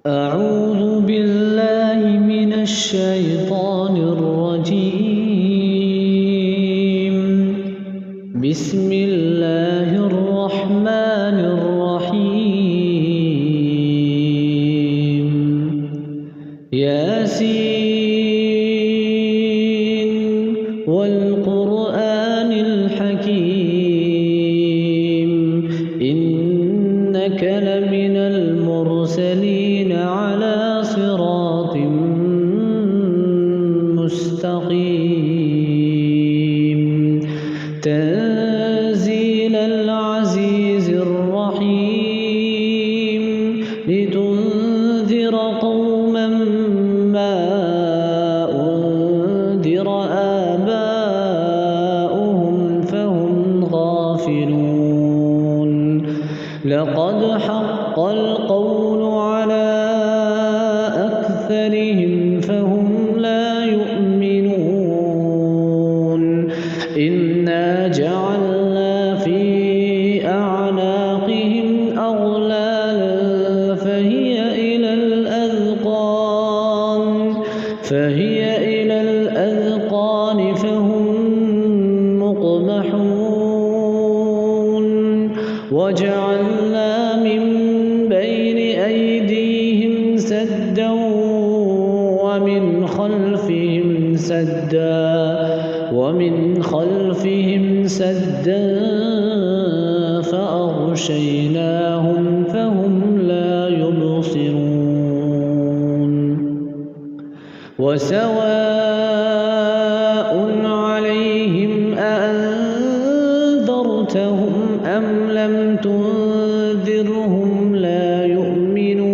أعوذ بالله من الشيطان الرجيم. بسم الله الرحمن الرحيم. ياسين والقرآن الحكيم إنك لمن المرسلين على صراط مستقيم تنزيل العزيز الرحيم لتنذر قوما ما أنذر آباؤهم فهم غافلون لقد حق القول على أكثرهم فهم لا يؤمنون إنا جعلنا في أعناقهم أغلالا فهي إلى الأذقان فهم مقمحون وجعلنا من بين أيديهم سدا ومن خلفهم سدا فأغشيناهم فهم لا يبصرون وسواء عليهم أأنذرتهم أم لم تنذرهم لا يؤمنون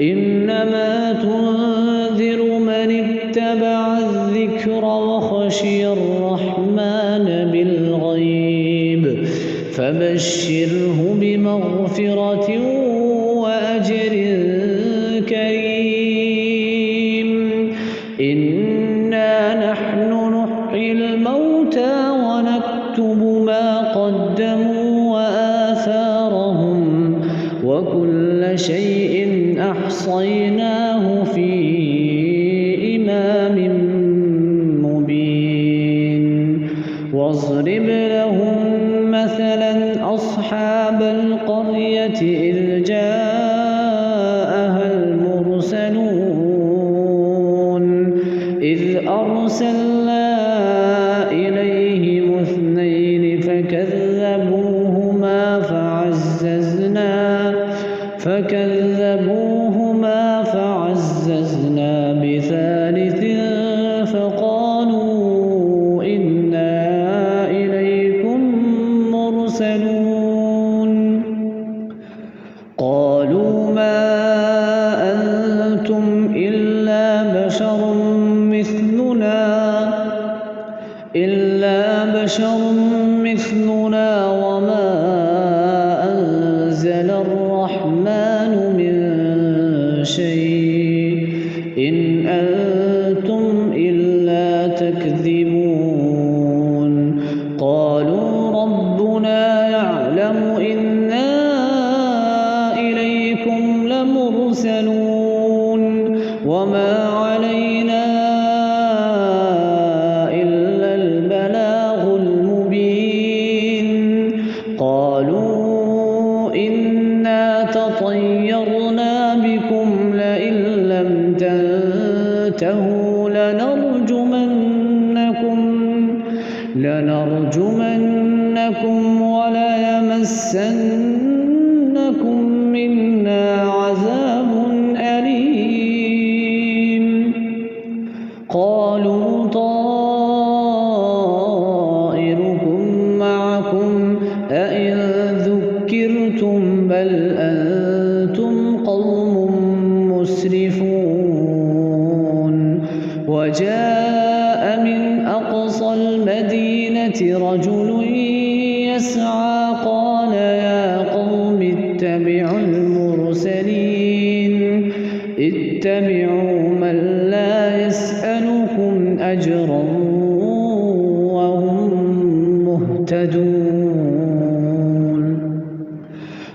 إنما تنذر من اتبع الذكر وخشي الرحمن بالغيب فبشره بمغفرة وأجر كريم إنا نحن نحيي الموتى ونكتب ما قدموا وآثارهم وكل شيء أحصيناه في إمام مبين واضرب لهم مثلا أصحاب القرية إذ جاءها المرسلون إذ أرسلنا إليهم اثنين فكذبوهما فعززنا بثالث فقالوا إنا إليكم مرسلون قالوا ما أنتم إلا بشر مثلنا وما أنزل الرحمن من شيء إن أنتم إلا تكذبون قالوا ربنا يعلم إنا إليكم لمرسلون وما علينا إلا البلاغ المبين قالوا إنا تطيرنا بكم لئن لم تنتهوا لنرجمنكم وليمسنكم منا عذاب أليم قالوا طائركم معكم أئن ذكرتم بل أنتم قوم مسرفون وجاء من أقصى المدينة رجل يسعى قال يا قوم اتبعوا المرسلين اتبعوا من لا يسألكم أجرا وهم مهتدون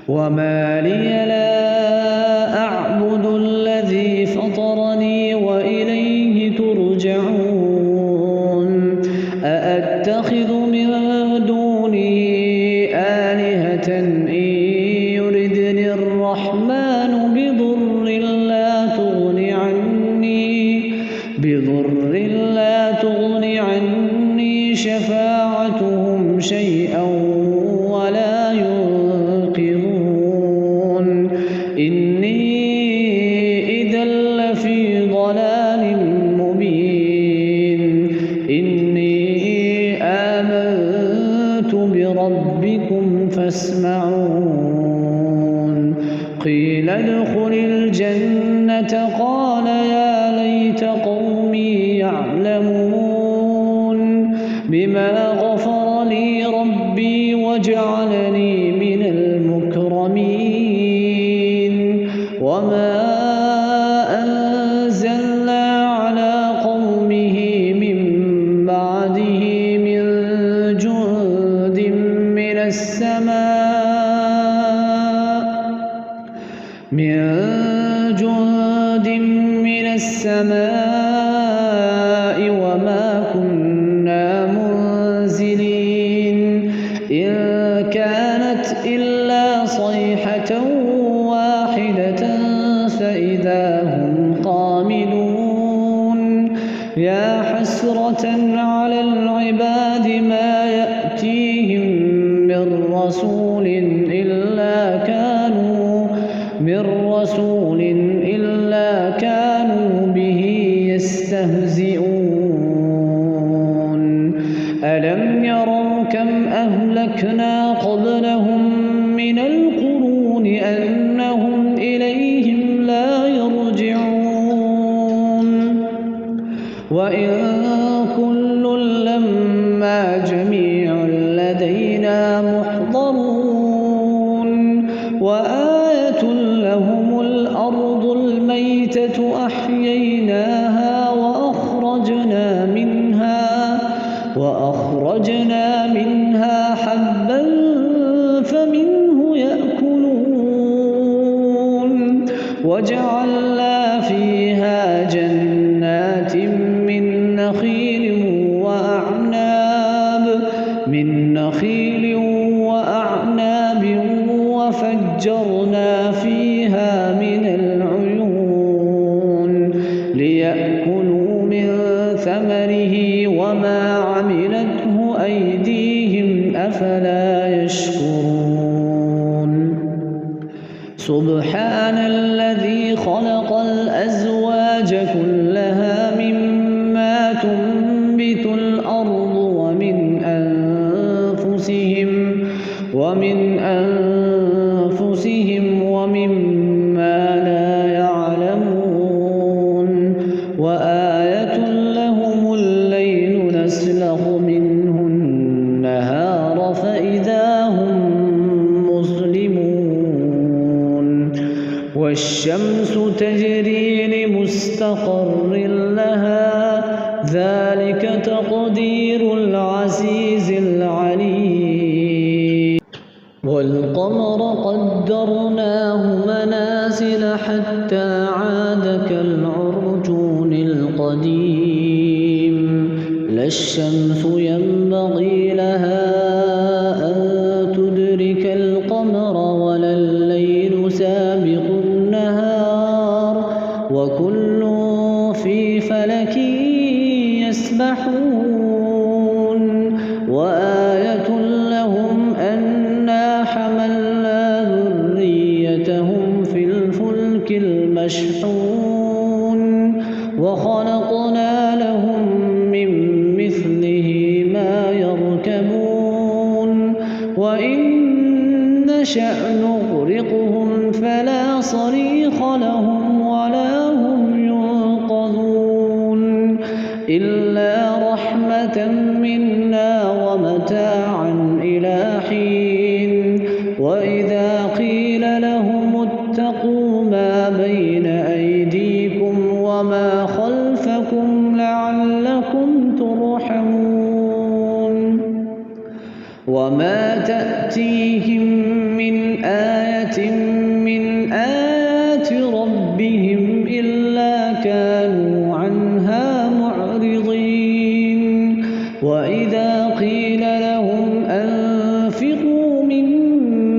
وما لي لا آية إن يردني الرحمن بضر لا تغن عني شفاعتهم شيئا ولا ينقذون إني إذا لفي ضلال مبين إني آمنت بربكم فاسمعون قيل ادخل الجنة قال يا ليت قومي يعلمون بما غفر لي ربي وجعلني من المكرمين وما أنزلنا على قومه من بعده من جند من السماء وما كنا منزلين إن كانت إلا صيحة واحدة فإذا هم خامدون يا حسرة على العباد ما يأتيهم من رسول إلا كانوا به يستهزئون ألم يروا كم أهلكنا قبلهم من القرون أنهم إليهم لا يرجعون وإن كل لما جميع لدينا محضرون وآية لهم الأرض الميتة أحييناها وأخرجنا منها حبا فمنه يأكلون وجعلنا فيها جنات من نخيل وأعناب وفجرنا فيها من العيون ليأكلوا من ثمره وما عملته أيديهم أفلا يشكرون سبحان الذي خلق الأزواج كلها مما تنبت الأرض ومن أنفسهم ومما لا يعلمون وآية لهم الليل نسلخ منه النهار فإذا هم مظلمون والشمس تجري لمستقر لها ذلك تقدير العزيز العليم والقمر قدرناه منازل حتى عاد كالعرجون القديم لا الشمس ينبغي لها أن تدرك القمر ولا الليل سابق النهار وكل في فلك يسبحون وآية لهم أنا حملنا ذريتهم في الفلك المشحون وخلقنا لهم من مثله ما يركبون وإن نشأ نغرقهم فلا صريخ لهم ولا هم ينقذون إلا رحمة منا ومتاعا إلى حين وإذا قيل لهم اتقوا ما بين أيديكم وما خلفكم لعلكم ترحمون وما تأتيهم من آية من آيات ربهم إلا كانوا عنها معرضين وإذا قيل لهم أنفقوا مما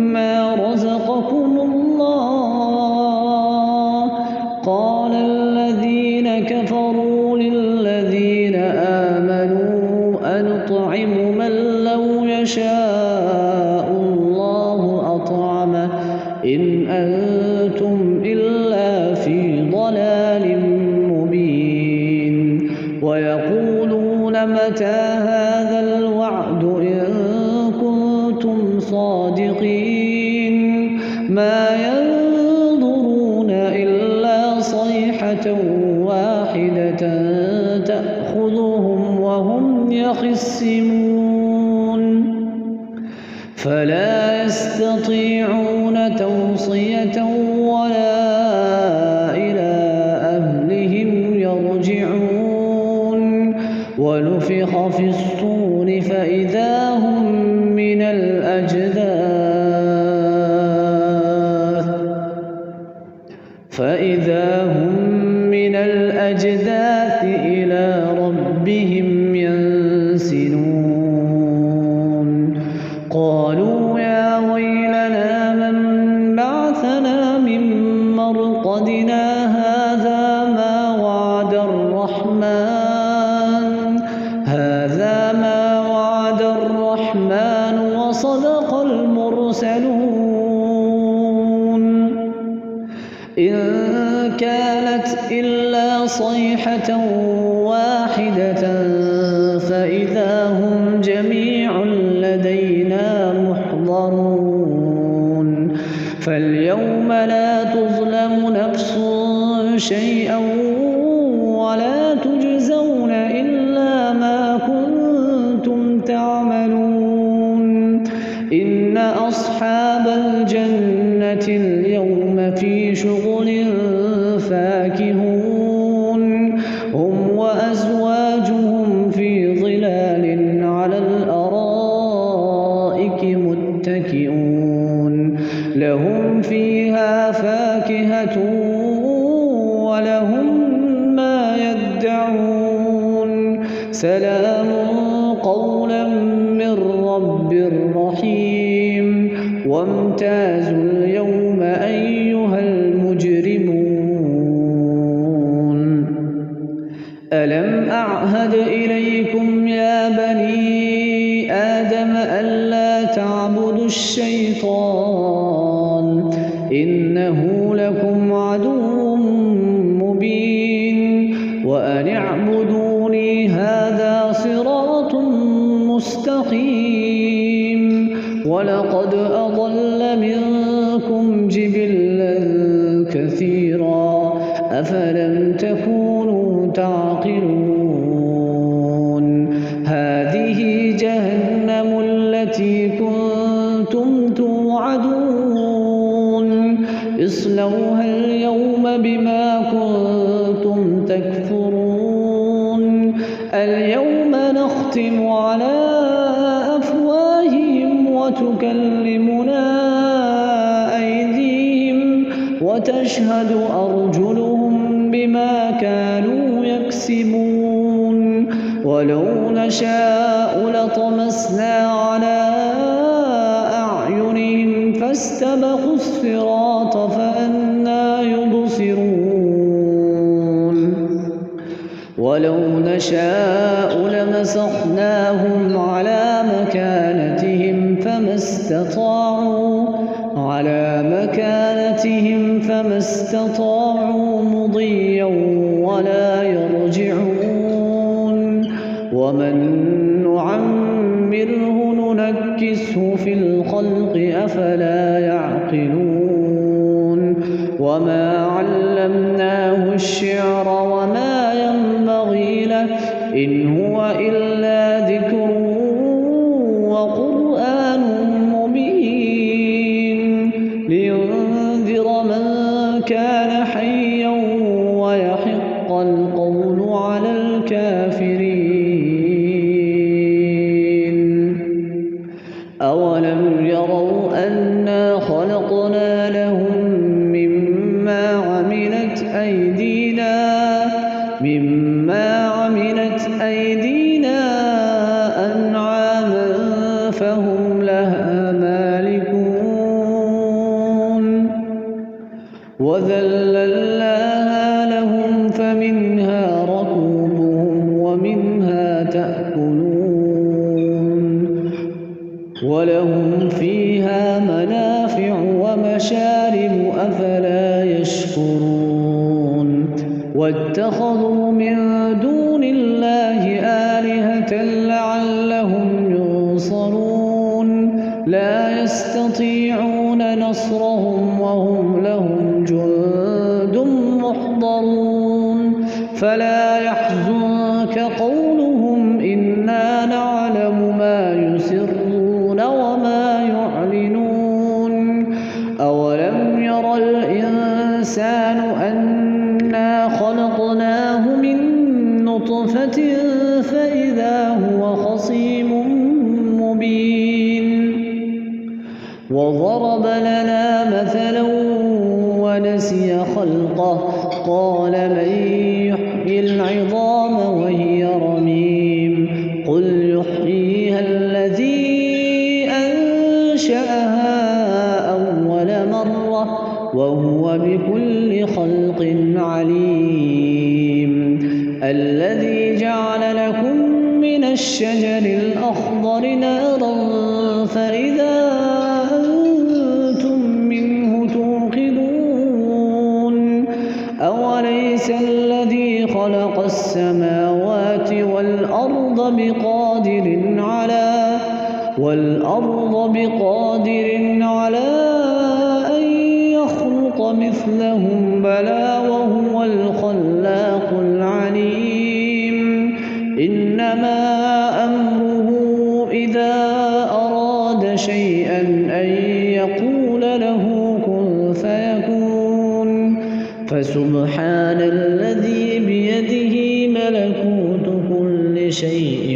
إن أنتم إلا في ضلال مبين ويقولون متى هذا الوعد إن كنتم صادقين ما ينظرون إلا صيحة واحدة تأخذهم وهم يخصمون فلا يستطيعون توصية ولا إلى أهلهم يرجعون ونفخ في الصور فإذا هم من الأجداث إلى ربهم ينسلون قالوا يا ويلنا من بعثنا من مرقدنا هذا ما وعد الرحمن وصدق المرسلون إن كانت إلا صيحة واحدة فإذا هم جميع لدينا محضرون فاليوم لا تظلم نفس شيئا ولا تجزون إلا ما كنتم تعملون إن أصحاب الجنة اليوم في شغل فاكهون هم وأزواجهم في ظلال على الأرائك متكئون لهم فيها فاكهة ولهم ما يدعون سلام قولا من رب رحيم وامتازوا اليوم أيها المجرمون ألم أعهد إليكم يا بني آدم ألا تعبدوا الشيطان إنه لكم عدو مبين وأن اعبدوني هذا صراط مستقيم ولقد أضل منكم جبلا كثيرا أفلم تكونوا تعقلون هذه جهنم التي كنتم توعدون اصلوها اليوم بما كنتم تكفرون اليوم نختم على أفواههم وتكلمنا أيديهم وتشهد أرجلهم بما كانوا يكسبون ولو نشاء لطمسنا على أعينهم فاستبقوا الصراط فأنى يبصرون ولو نشاء لمسخناهم على مكانتهم فما استطاعوا مضيا ولا يرجعون ومن نعمره ننكسه في الخلق أفلا يعقلون وما علمناه الشعر وما ينبغي له إن هو إلا ذكر وقرآن مبين لينذر من كان حيا ويحق القول على الكافرين أولم يروا أنا خلقنا لهم مما عملت أيدينا أنعاما فهم لها مالكون وذللناها لهم فمنها ركوبهم ومنها تأكلون ولهم فيها منافع ومنافع ومشارب أفلا يشكرون واتخذوا من دون الله آلهة لعلهم ينصرون لا يستطيعون نصرهم وهم لهم جند محضرون فلا يحزنك قولهم إنا نعلم ما يسرون وما يعلنون أولم ير الإنسان أنا خلقناه من نطفة فإذا هو خصيم مبين وضرب لنا مثلا ونسي خلقه قال من يحيي العظام وهي رميم قل يحييها الذي أنشأها أول مرة وهو بكل خلق عليم الذي جعل لكم من الشجر الأخضر نارا فإذا أنتم منه توقدون أوليس الذي خلق السماوات والأرض بقادر على أن يخلق مثلهم بلى وهو الخلاق العليم إنما أمره إذا أراد شيئا أن يقول له كن فيكون فسبحان الذي بيده ملكوت كل شيء